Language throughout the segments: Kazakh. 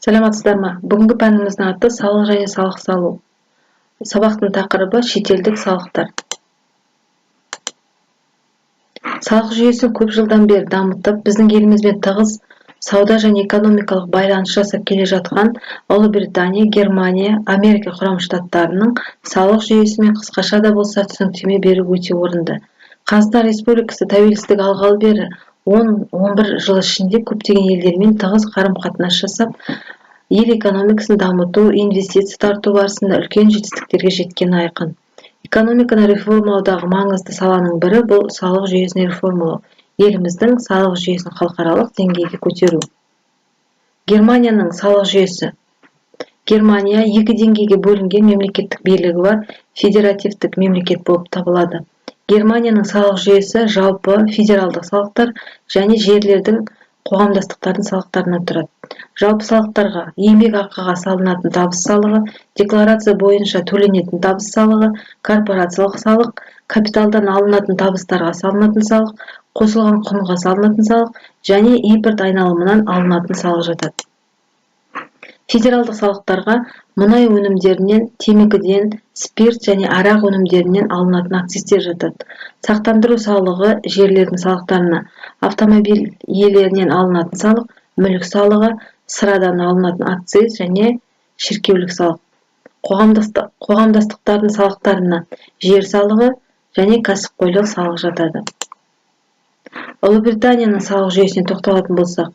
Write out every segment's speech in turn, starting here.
Саламатсыздар ма? Бүгінгі пәніміздің аты салық және салық салу. Сабақтың тақырыбы шетелдік салықтар. Салық жүйесін көп жылдан бері дамытып, біздің елімізбен тығыз сауда және экономикалық байланыс жасап келе жатқан Ұлыбритания, Германия, Америка құрама штаттарының салық жүйесімен қысқаша да болса түсініктеме беру өте орынды. Қазақстан Республикасы тәуелсіздік алғалы бері 10-11 жыл ішінде көптеген елдермен тығыз қарым-қатынас жасап, ел экономикасын дамыту, инвестиция тарту барысында үлкен жетістіктерге жеткені айқын. Экономиканы реформалаудағы маңызды саланың бірі бұл салық жүйесін реформалау, еліміздің салық жүйесін халықаралық деңгейге көтеру. Германияның салық жүйесі. Германия екі деңгейге бөлінген мемлекеттік билігі бар федеративтік мемлекет болып табылады. Германияның салық жүйесі жалпы федералдық салықтар және жерлердің қоғамдастықтардың салықтарынан тұрады. Жалпы салықтарға еңбек ақыға салынатын табыс салығы, декларация бойынша төленетін табыс салығы, корпорациялық салық, капиталдан алынатын табыстарға салынатын салық, қосылған құнға салынатын салық және импорт айналымынан алынатын салық жатады. Федералдық салықтарға мұнай өнімдерінен, темекіден, спирт және арақ өнімдерінен алынатын акциздер жатады. Сақтандыру салығы жерлердің салықтарына, автомобиль иелерінен алынатын салық, мүлік салығы, сырадан алынатын акциз және шіркеулік салық. Қоғамдастықтардың салықтарына жер салығы және кәсіпқойлық салық жатады. Ұлыбританияның салық жүйесіне тоқталатын болсақ,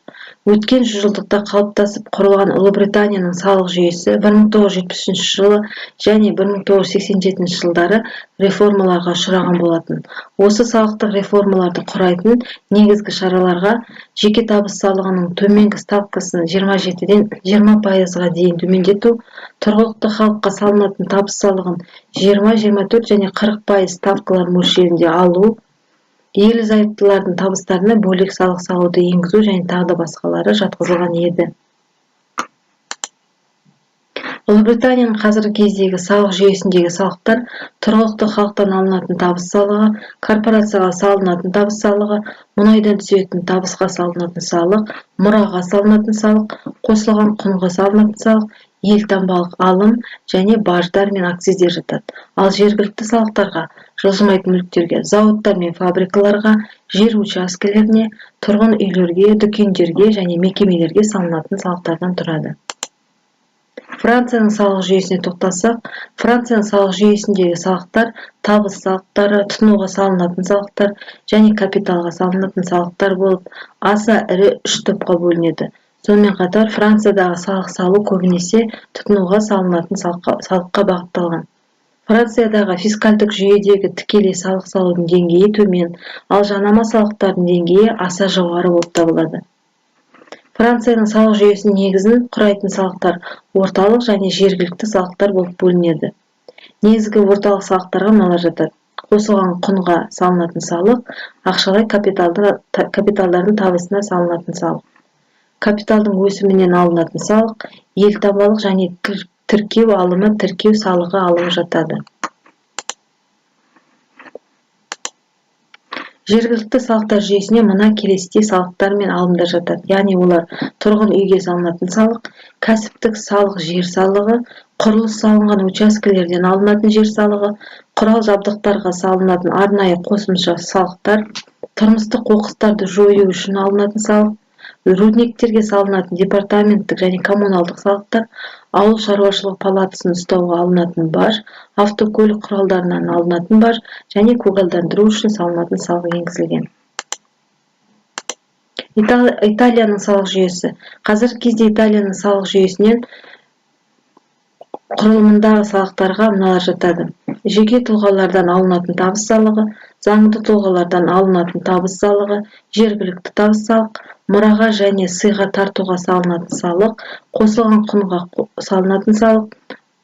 өткен жылдықта қалыптасып құрылған Ұлыбританияның салық жүйесі 1973 жылы және 1987 жылдары реформаларға ұшыраған болатын. Осы салықтық реформаларды құрайтын негізгі шараларға жеке табыс салығының төменгі ставкасын 27-ден 20%-ға дейін төмендету, тұрғылықты халыққа салынатын табыс салығын 20, 24 және 40% ставкалар мөлшерінде алу, ел зайыптылардың табыстарына бөлек салық салуды енгізу және тағы басқалары жатқызылған еді. Ұлыбританияның қазіргі кездегі салық жүйесіндегі салықтар тұрғылықты халықтан алынатын табыс салығы, корпорацияға салынатын табыс салығы, мұнайдан түсетін табысқа салынатын салық, мұраға салынатын салық, қосылған құнға салынатын салық, елтаңбалық алым және баждар мен акциздер жатады. Ал жергілікті салықтарға жылжымайтын мүліктерге, зауыттар мен фабрикаларға, жер учаскелеріне, тұрғын үйлерге, дүкендерге және мекемелерге салынатын салықтардан тұрады. Францияның салық жүйесіне тоқталсақ, Францияның салық жүйесіндегі салықтар табыс салықтары, тұтынуға салынатын салықтар және капиталға салынатын салықтар болып, аса ірі 3 топқа бөлінеді. Сонымен қатар Франциядағы салық салу көбінесе тұтынуға салынатын салыққа бағытталған. Франциядағы фискальдық жүйедегі тікелей салық салудың деңгейі төмен, ал жанама салықтардың деңгейі аса жоғары болып табылады. Францияның салық жүйесінің негізін құрайтын салықтар орталық және жергілікті салықтар болып бөлінеді. Негізгі орталық салықтарға мыналар жатады: қосылған құнға салынатын салық, ақшалай капиталдардың табысына салынатын салық, капиталдың өсімінен алынатын салық, елтаңбалық және тіркеу алымы, тіркеу салығы алымы жатады. Жергілікті салықтар жүйесіне мына келесідей салықтар мен алымдар жатады. Яғни олар тұрғын үйге салынатын салық, кәсіптік салық жер салығы, құрылыс салынған учаскелерден алынатын жер салығы, құрал жабдықтарға салынатын арнайы қосымша салықтар, тұрмыстық қоқыстарды жою үшін алынатын салық, рудниктерге салынатын департаменттік және коммуналдық салықтар, ауыл шаруашылығы палатасын ұстауға алынатын баж, автокөлік құралдарынан алынатын баж және көгалдандыру үшін салынатын салық енгізілген. Италияның салық жүйесі. Қазіргі кезде Италияның салық жүйесінен құрылымындағы салықтарға мыналар жатады: жеке тұлғалардан алынатын табыс салығы, заңды тұлғалардан алынатын табыс салығы, жергілікті табыс салық, мұраға және сыйға тартуға салынатын салық, қосылған құнға салынатын салық,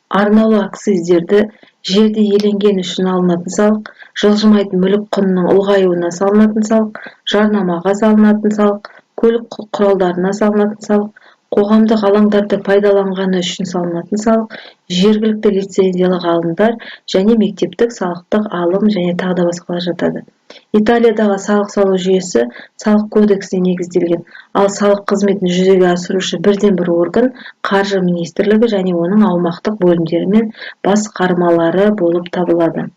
арнаулы акциздерді, жерді иеленген үшін алынатын салық, жылжымайтын мүлік құнының ұлғаюына салынатын салық, жарнамаға салынатын салық, көлік құралдарына салынатын салық, қоғамдық алаңдарды пайдаланғаны үшін салынатын салық, жергілікті лицензиялық алымдар және мектептік салықтық алым және тағы да басқалар жатады. Италиядағы салық салу жүйесі салық кодексіне негізделген, ал салық қызметін жүзеге асырушы бірден бір орган Қаржы министрлігі және оның аумақтық бөлімдері мен басқармалары болып табылады.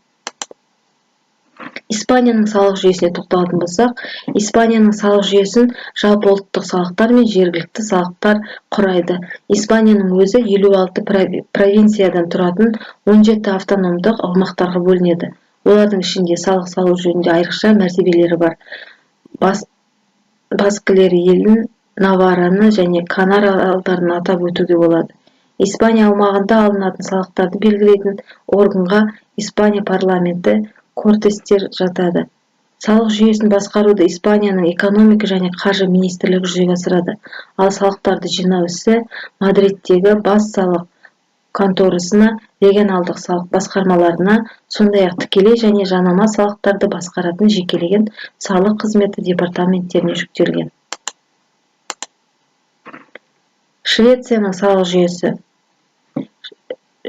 Испанияның салық жүйесіне тоқталатын болсақ, Испанияның салық жүйесін жалпы ұлттық салықтар мен жергілікті салықтар құрайды. Испанияның өзі 56 провинциядан тұратын 17 автономдық аумақтарға бөлінеді. Олардың ішінде салық салу жөнінде айрықша мәртебелері бар. Баскілер елін, Навараны және Канар аралдарын атап өтуге болады. Испания аумағында алынатын салықтарды белгілейтін органға Испания парламенті Кортестер жатады. Салық жүйесін басқаруды Испанияның экономика және қаржы министрлігі жүзеге асырады, ал салықтарды жинау ісі Мадридтегі бас салық конторасына, регионалдық салық басқармаларына, сондай-ақ тікелей және жанама салықтарды басқаратын жекелеген салық қызметі департаменттеріне жүктелген. Швецияның салық жүйесі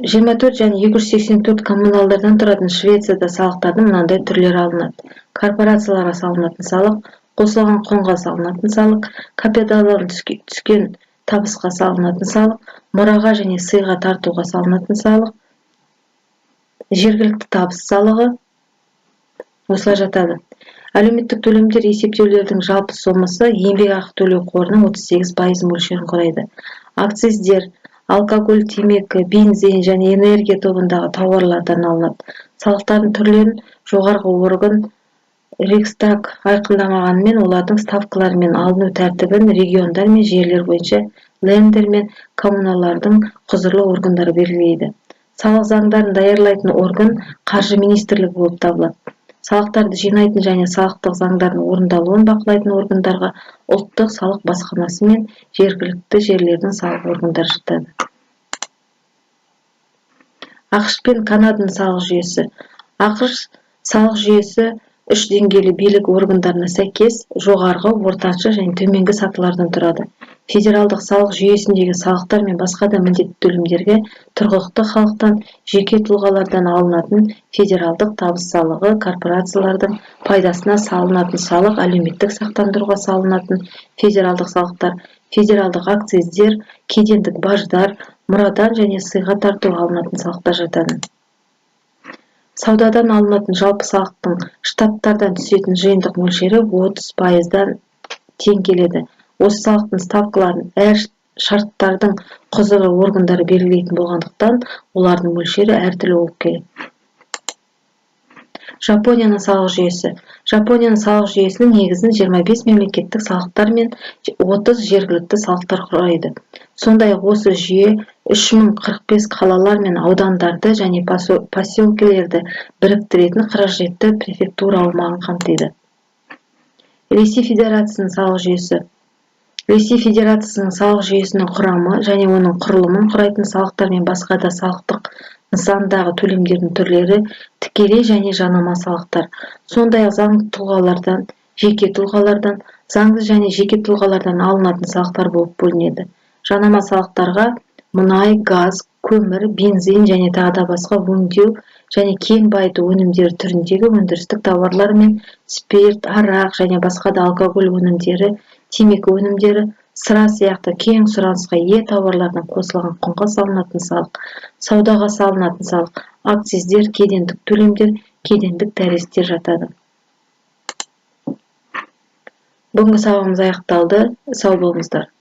24 және 284 коммуналдардан тұратын Швецияда салықтардың мынандай түрлері алынады. Корпорацияларға салынатын салық, қосылған құнға салынатын салық, капиталдан түскен табысқа салынатын салық, мұраға және сыйға тартуға салынатын салық, жергілікті табыс салығы осылай жатады. Әлеуметтік төлемдер есептеулердің жалпы сомасы еңбек ақы төлеу қорының 38% мөлшерін құрайды. Акциздер алкоголь, темекі, бензин және энергия тобындағы тауарлардан алынады. Салықтардың түрлерін жоғарғы орган Рикстаг айқындамағанымен, олардың ставкалары мен алыну тәртібін региондар мен жерлер бойынша лендер мен коммуналардың құзырлы органдары белгілейді. Салық заңдарын даярлайтын орган Қаржы министрлігі болып табылады. Салықтарды жинайтын және салықтық заңдардың орындалуын бақылайтын органдарға ұлттық салық басқармасы мен жергілікті жерлердің салық органдары жатады. ақш пен Канаданың салық жүйесі. ақш салық жүйесі 3 деңгейлі билік органдарына сәйкес жоғарғы, ортаншы және төменгі сатылардан тұрады. Федералдық салық жүйесіндегі салықтар мен басқа да міндетті төлемдерге тұрғылықты халықтан, жеке тұлғалардан алынатын федералдық табыс салығы, корпорациялардың пайдасына салынатын салық, әлеуметтік сақтандыруға салынатын федералдық салықтар, федералдық акциздер, кедендік баждар, мұрадан және сыйға тартуға алынатын салықтар жатады. Саудадан алынатын жалпы салықтың штаттардан түсетін жиынтық мөлшері 30%-дан тең келеді. Осы салықтың ставкаларын әр шарттардың құзырлы органдары белгілейтін болғандықтан, олардың мөлшері әртүрлі болып келеді. Жапонияның салық жүйесі. Жапонияның салық жүйесінің негізін 25 мемлекеттік салықтар мен 30 жергілікті салықтар құрайды. Сондай-ақ осы жүйе 3045 қалалар мен аудандарды және поселкелерді біріктіретін 47 префектура аумағын қамтиды. Ресей Федерациясының салық жүйесі. Ресей Федерациясының салық жүйесінің құрамы және оның құрылымын құрайтын салықтар мен басқа да салықтық нысандағы төлемдердің түрлері тікелей және жанама салықтар. Сондай-ақ заңды тұлғалардан, жеке тұлғалардан, заңды және жеке тұлғалардан алынатын салықтар болып бөлінеді. Жанама салықтарға мұнай, газ, көмір, бензин және тағы да басқа өңдеу және кен байыту өнімдері түріндегі өндірістік тауарлар мен спирт, арақ және басқа да алкоголь өнімдері, темекі өнімдері, сыра сияқты кең сұранысқа ие тауарлардан қосылған құнға салынатын салық, саудаға салынатын салық, акциздер, кедендік төлемдер, кедендік тәрестер жатады. Бүгінгі сабағымыз аяқталды. Сау болыңыздар.